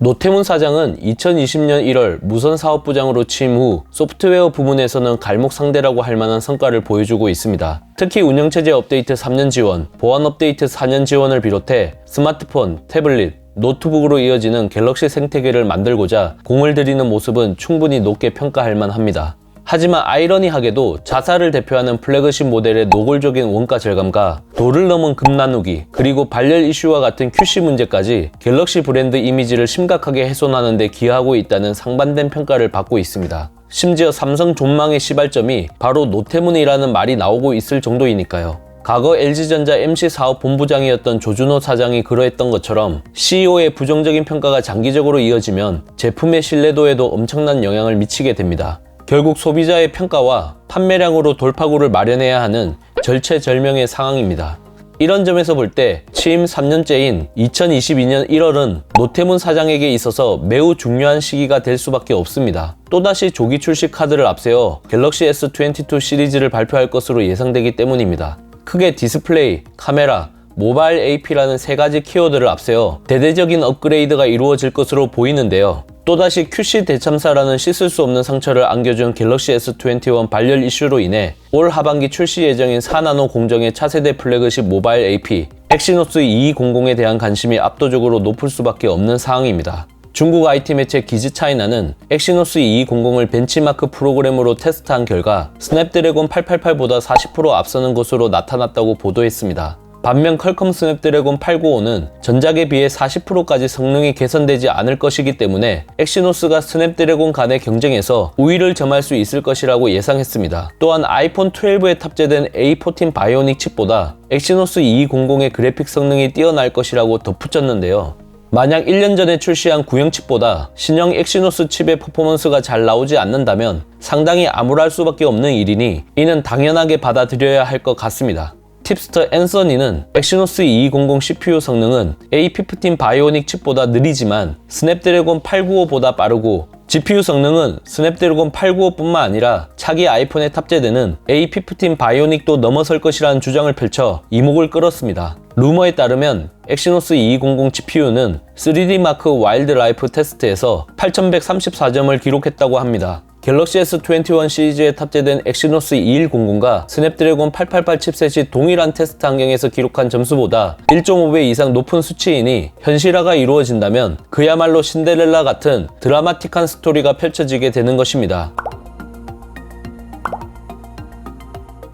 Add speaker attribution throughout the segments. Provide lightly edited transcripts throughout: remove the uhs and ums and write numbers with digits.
Speaker 1: 노태문 사장은 2020년 1월 무선사업부장으로 취임 후 소프트웨어 부문에서는 갈목상대라고 할 만한 성과를 보여주고 있습니다. 특히 운영체제 업데이트 3년 지원, 보안 업데이트 4년 지원을 비롯해 스마트폰, 태블릿, 노트북으로 이어지는 갤럭시 생태계를 만들고자 공을 들이는 모습은 충분히 높게 평가할 만합니다. 하지만 아이러니하게도 자사를 대표하는 플래그십 모델의 노골적인 원가 절감과 도를 넘은 급 나누기, 그리고 발열 이슈와 같은 QC 문제까지 갤럭시 브랜드 이미지를 심각하게 훼손하는 데 기여하고 있다는 상반된 평가를 받고 있습니다. 심지어 삼성 존망의 시발점이 바로 노태문이라는 말이 나오고 있을 정도이니까요. 과거 LG전자 MC 사업본부장이었던 조준호 사장이 그러했던 것처럼 CEO의 부정적인 평가가 장기적으로 이어지면 제품의 신뢰도에도 엄청난 영향을 미치게 됩니다. 결국 소비자의 평가와 판매량으로 돌파구를 마련해야 하는 절체절명의 상황입니다. 이런 점에서 볼 때 취임 3년째인 2022년 1월은 노태문 사장에게 있어서 매우 중요한 시기가 될 수밖에 없습니다. 또다시 조기 출시 카드를 앞세워 갤럭시 S22 시리즈를 발표할 것으로 예상되기 때문입니다. 크게 디스플레이, 카메라, 모바일 AP라는 세 가지 키워드를 앞세워 대대적인 업그레이드가 이루어질 것으로 보이는데요. 또다시 QC 대참사라는 씻을 수 없는 상처를 안겨준 갤럭시 S21 발열 이슈로 인해 올 하반기 출시 예정인 4나노 공정의 차세대 플래그십 모바일 AP 엑시노스 2200에 대한 관심이 압도적으로 높을 수밖에 없는 상황입니다. 중국 IT 매체 기즈차이나는 엑시노스 2200을 벤치마크 프로그램으로 테스트한 결과 스냅드래곤 888보다 40% 앞서는 것으로 나타났다고 보도했습니다. 반면 퀄컴 스냅드래곤 895는 전작에 비해 40%까지 성능이 개선되지 않을 것이기 때문에 엑시노스가 스냅드래곤 간의 경쟁에서 우위를 점할 수 있을 것이라고 예상했습니다. 또한 아이폰 12에 탑재된 A14 바이오닉 칩보다 엑시노스 2200의 그래픽 성능이 뛰어날 것이라고 덧붙였는데요. 만약 1년 전에 출시한 구형 칩보다 신형 엑시노스 칩의 퍼포먼스가 잘 나오지 않는다면 상당히 암울할 수밖에 없는 일이니 이는 당연하게 받아들여야 할 것 같습니다. 팁스터 앤서니는 엑시노스 2200 CPU 성능은 A15 바이오닉 칩보다 느리지만 스냅드래곤 895보다 빠르고 GPU 성능은 스냅드래곤 895뿐만 아니라 차기 아이폰에 탑재되는 A15 바이오닉도 넘어설 것이라는 주장을 펼쳐 이목을 끌었습니다. 루머에 따르면 엑시노스 2200 GPU는 3D마크 와일드라이프 테스트에서 8134점을 기록했다고 합니다. 갤럭시 S21 시리즈에 탑재된 엑시노스 2100과 스냅드래곤 888 칩셋이 동일한 테스트 환경에서 기록한 점수보다 1.5배 이상 높은 수치이니 현실화가 이루어진다면 그야말로 신데렐라 같은 드라마틱한 스토리가 펼쳐지게 되는 것입니다.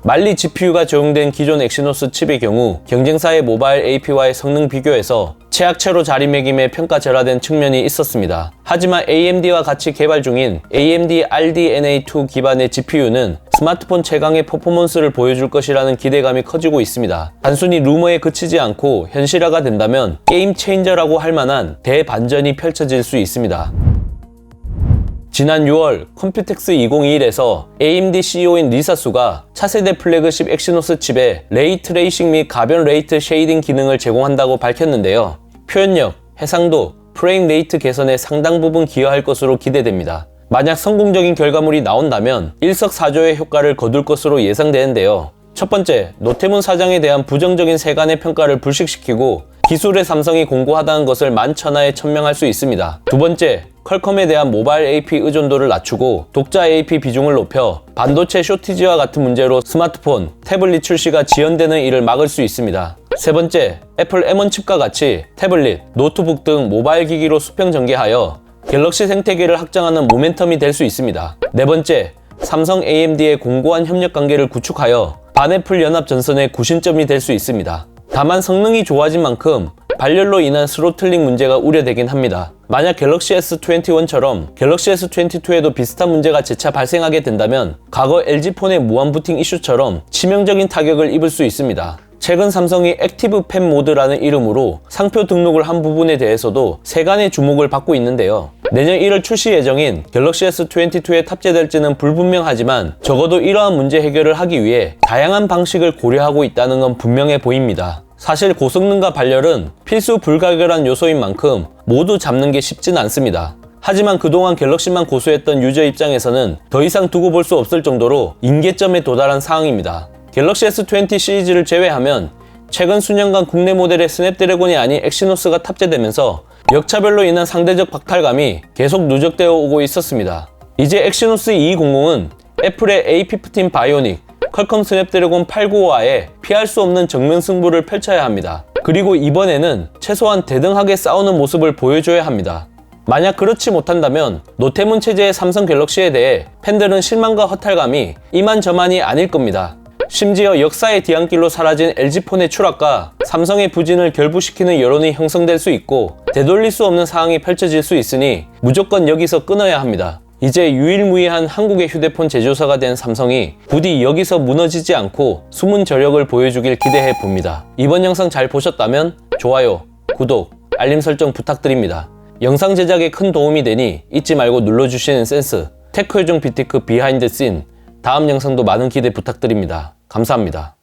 Speaker 1: 말리 GPU가 적용된 기존 엑시노스 칩의 경우 경쟁사의 모바일 AP와의 성능 비교에서 최악체로 자리매김에 평가절하된 측면이 있었습니다. 하지만 AMD와 같이 개발 중인 AMD RDNA2 기반의 GPU는 스마트폰 최강의 퍼포먼스를 보여줄 것이라는 기대감이 커지고 있습니다. 단순히 루머에 그치지 않고 현실화가 된다면 게임 체인저라고 할 만한 대반전이 펼쳐질 수 있습니다. 지난 6월 컴퓨텍스 2021에서 AMD CEO인 리사 수가 차세대 플래그십 엑시노스 칩에 레이 트레이싱 및 가변 레이트 쉐이딩 기능을 제공한다고 밝혔는데요. 표현력, 해상도, 프레임 레이트 개선에 상당 부분 기여할 것으로 기대됩니다. 만약 성공적인 결과물이 나온다면 일석사조의 효과를 거둘 것으로 예상되는데요. 첫 번째, 노태문 사장에 대한 부정적인 세간의 평가를 불식시키고 기술의 삼성이 공고하다는 것을 만천하에 천명할 수 있습니다. 두 번째, 퀄컴에 대한 모바일 AP 의존도를 낮추고 독자 AP 비중을 높여 반도체 쇼티지와 같은 문제로 스마트폰, 태블릿 출시가 지연되는 일을 막을 수 있습니다. 세 번째, 애플 M1 칩과 같이 태블릿, 노트북 등 모바일 기기로 수평 전개하여 갤럭시 생태계를 확장하는 모멘텀이 될 수 있습니다. 네 번째, 삼성 AMD의 공고한 협력 관계를 구축하여 반애플 연합 전선의 구심점이 될 수 있습니다. 다만 성능이 좋아진 만큼 발열로 인한 스로틀링 문제가 우려되긴 합니다. 만약 갤럭시 S21처럼 갤럭시 S22에도 비슷한 문제가 재차 발생하게 된다면 과거 LG폰의 무한부팅 이슈처럼 치명적인 타격을 입을 수 있습니다. 최근 삼성이 액티브 팬 모드라는 이름으로 상표 등록을 한 부분에 대해서도 세간의 주목을 받고 있는데요. 내년 1월 출시 예정인 갤럭시 S22에 탑재될지는 불분명하지만 적어도 이러한 문제 해결을 하기 위해 다양한 방식을 고려하고 있다는 건 분명해 보입니다. 사실 고성능과 발열은 필수 불가결한 요소인 만큼 모두 잡는 게 쉽진 않습니다. 하지만 그동안 갤럭시만 고수했던 유저 입장에서는 더 이상 두고 볼 수 없을 정도로 임계점에 도달한 상황입니다. 갤럭시 S20 시리즈를 제외하면 최근 수년간 국내 모델의 스냅드래곤이 아닌 엑시노스가 탑재되면서 역차별로 인한 상대적 박탈감이 계속 누적되어 오고 있었습니다. 이제 엑시노스 2200은 애플의 A15 바이오닉, 퀄컴 스냅드래곤 895와의 피할 수 없는 정면 승부를 펼쳐야 합니다. 그리고 이번에는 최소한 대등하게 싸우는 모습을 보여줘야 합니다. 만약 그렇지 못한다면 노태문 체제의 삼성 갤럭시에 대해 팬들은 실망과 허탈감이 이만저만이 아닐 겁니다. 심지어 역사의 뒤안길로 사라진 LG폰의 추락과 삼성의 부진을 결부시키는 여론이 형성될 수 있고 되돌릴 수 없는 상황이 펼쳐질 수 있으니 무조건 여기서 끊어야 합니다. 이제 유일무이한 한국의 휴대폰 제조사가 된 삼성이 부디 여기서 무너지지 않고 숨은 저력을 보여주길 기대해 봅니다. 이번 영상 잘 보셨다면 좋아요, 구독, 알림 설정 부탁드립니다. 영상 제작에 큰 도움이 되니 잊지 말고 눌러주시는 센스, 테크요정 비테크 비하인드 씬, 다음 영상도 많은 기대 부탁드립니다. 감사합니다.